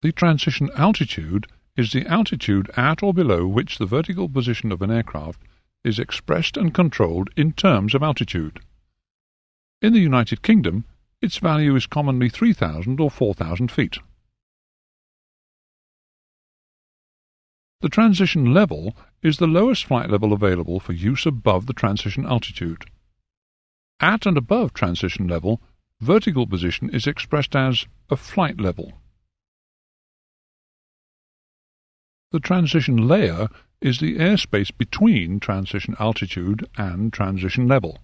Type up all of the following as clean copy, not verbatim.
The transition altitude is the altitude at or below which the vertical position of an aircraft is expressed and controlled in terms of altitude. In the United Kingdom, its value is commonly 3,000 or 4,000 feet. The transition level is the lowest flight level available for use above the transition altitude. At and above transition level, vertical position is expressed as a flight level. The transition layer is the airspace between transition altitude and transition level.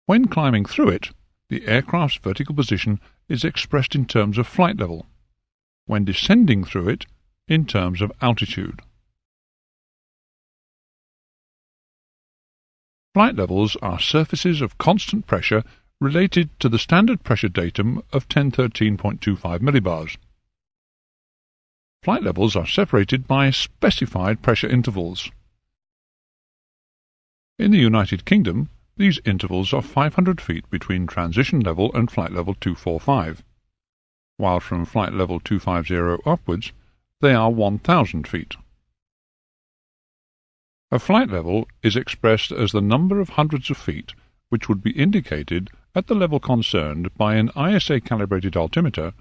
When climbing through it, the aircraft's vertical position is expressed in terms of flight level. When descending through it, in terms of altitude. Flight levels are surfaces of constant pressure related to the standard pressure datum of 1013.25 millibars. Flight levels are separated by specified pressure intervals. In the United Kingdom, these intervals are 500 feet between transition level and flight level 245, while from flight level 250 upwards they are 1,000 feet. A flight level is expressed as the number of hundreds of feet which would be indicated at the level concerned by an EASA-calibrated altimeter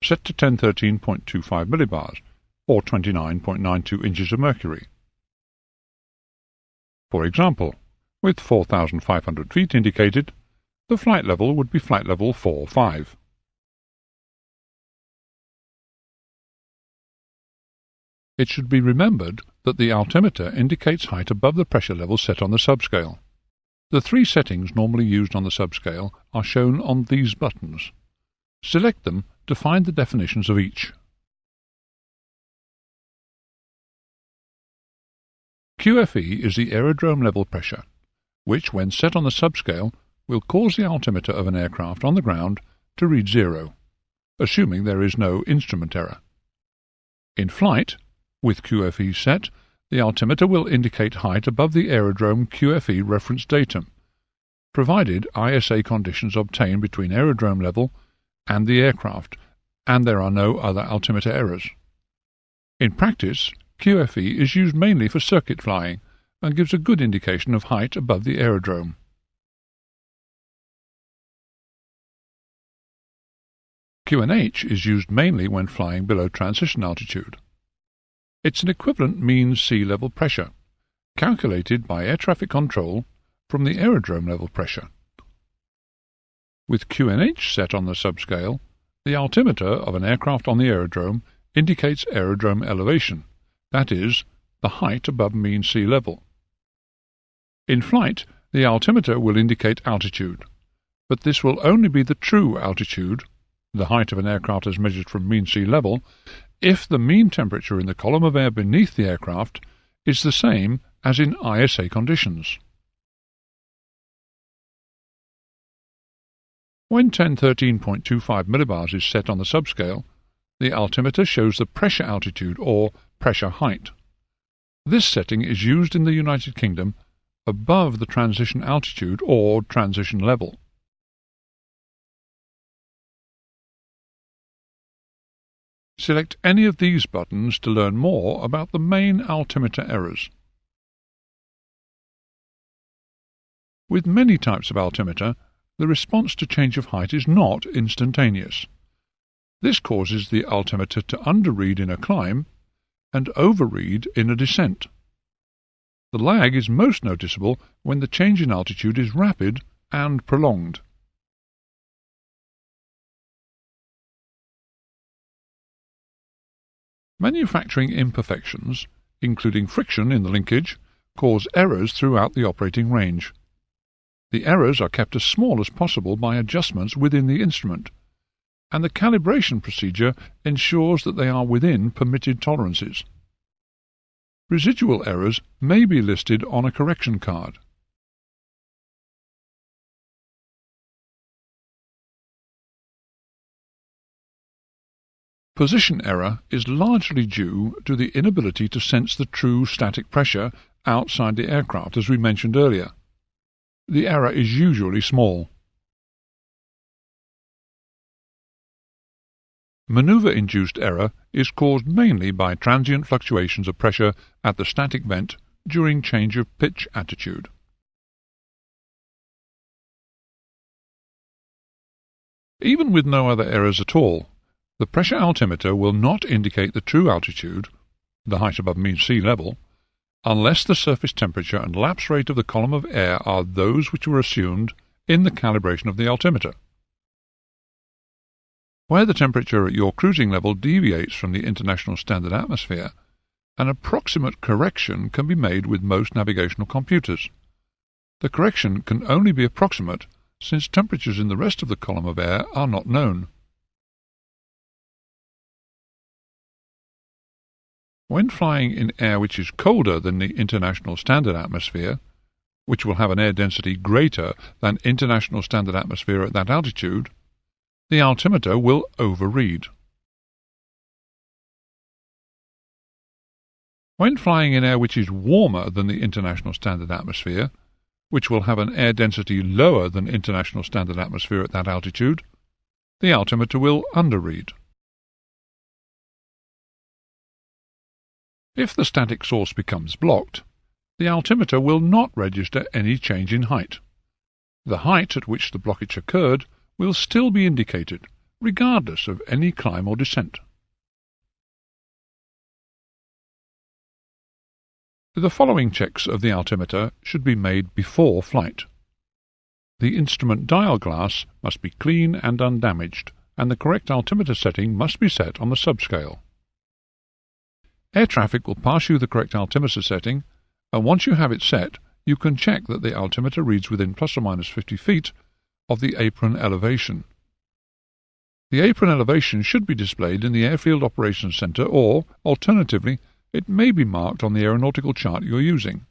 set to 1013.25 millibars, or 29.92 inches of mercury. For example, with 4,500 feet indicated, the flight level would be flight level 45. It should be remembered that the altimeter indicates height above the pressure level set on the subscale. The three settings normally used on the subscale are shown on these buttons. Select them to find the definitions of each. QFE is the aerodrome level pressure, which, when set on the subscale, will cause the altimeter of an aircraft on the ground to read 0, assuming there is no instrument error. In flight, with QFE set, the altimeter will indicate height above the aerodrome QFE reference datum, provided EASA conditions obtain between aerodrome level and the aircraft, and there are no other altimeter errors. In practice, QFE is used mainly for circuit flying and gives a good indication of height above the aerodrome. QNH is used mainly when flying below transition altitude. It's an equivalent mean sea level pressure, calculated by air traffic control from the aerodrome level pressure. With QNH set on the subscale, the altimeter of an aircraft on the aerodrome indicates aerodrome elevation, that is, the height above mean sea level. In flight, the altimeter will indicate altitude, but this will only be the true altitude, the height of an aircraft as measured from mean sea level, if the mean temperature in the column of air beneath the aircraft is the same as in EASA conditions. When 1013.25 millibars is set on the subscale, the altimeter shows the pressure altitude or pressure height. This setting is used in the United Kingdom above the transition altitude or transition level. Select any of these buttons to learn more about the main altimeter errors. With many types of altimeter, the response to change of height is not instantaneous. This causes the altimeter to underread in a climb and overread in a descent. The lag is most noticeable when the change in altitude is rapid and prolonged. Manufacturing imperfections, including friction in the linkage, cause errors throughout the operating range. The errors are kept as small as possible by adjustments within the instrument, and the calibration procedure ensures that they are within permitted tolerances. Residual errors may be listed on a correction card. Position error is largely due to the inability to sense the true static pressure outside the aircraft, as we mentioned earlier. The error is usually small. Maneuver-induced error is caused mainly by transient fluctuations of pressure at the static vent during change of pitch attitude. Even with no other errors at all, the pressure altimeter will not indicate the true altitude, the height above mean sea level, unless the surface temperature and lapse rate of the column of air are those which were assumed in the calibration of the altimeter. Where the temperature at your cruising level deviates from the international standard atmosphere, an approximate correction can be made with most navigational computers. The correction can only be approximate since temperatures in the rest of the column of air are not known. When flying in air which is colder than the international standard atmosphere, which will have an air density greater than international standard atmosphere at that altitude, the altimeter will overread. When flying in air which is warmer than the international standard atmosphere, which will have an air density lower than international standard atmosphere at that altitude, the altimeter will underread. If the static source becomes blocked, the altimeter will not register any change in height. The height at which the blockage occurred will still be indicated, regardless of any climb or descent. The following checks of the altimeter should be made before flight. The instrument dial glass must be clean and undamaged, and the correct altimeter setting must be set on the subscale. Air traffic will pass you the correct altimeter setting, and once you have it set, you can check that the altimeter reads within plus or minus 50 feet of the apron elevation. The apron elevation should be displayed in the Airfield Operations Center or, alternatively, it may be marked on the aeronautical chart you are using.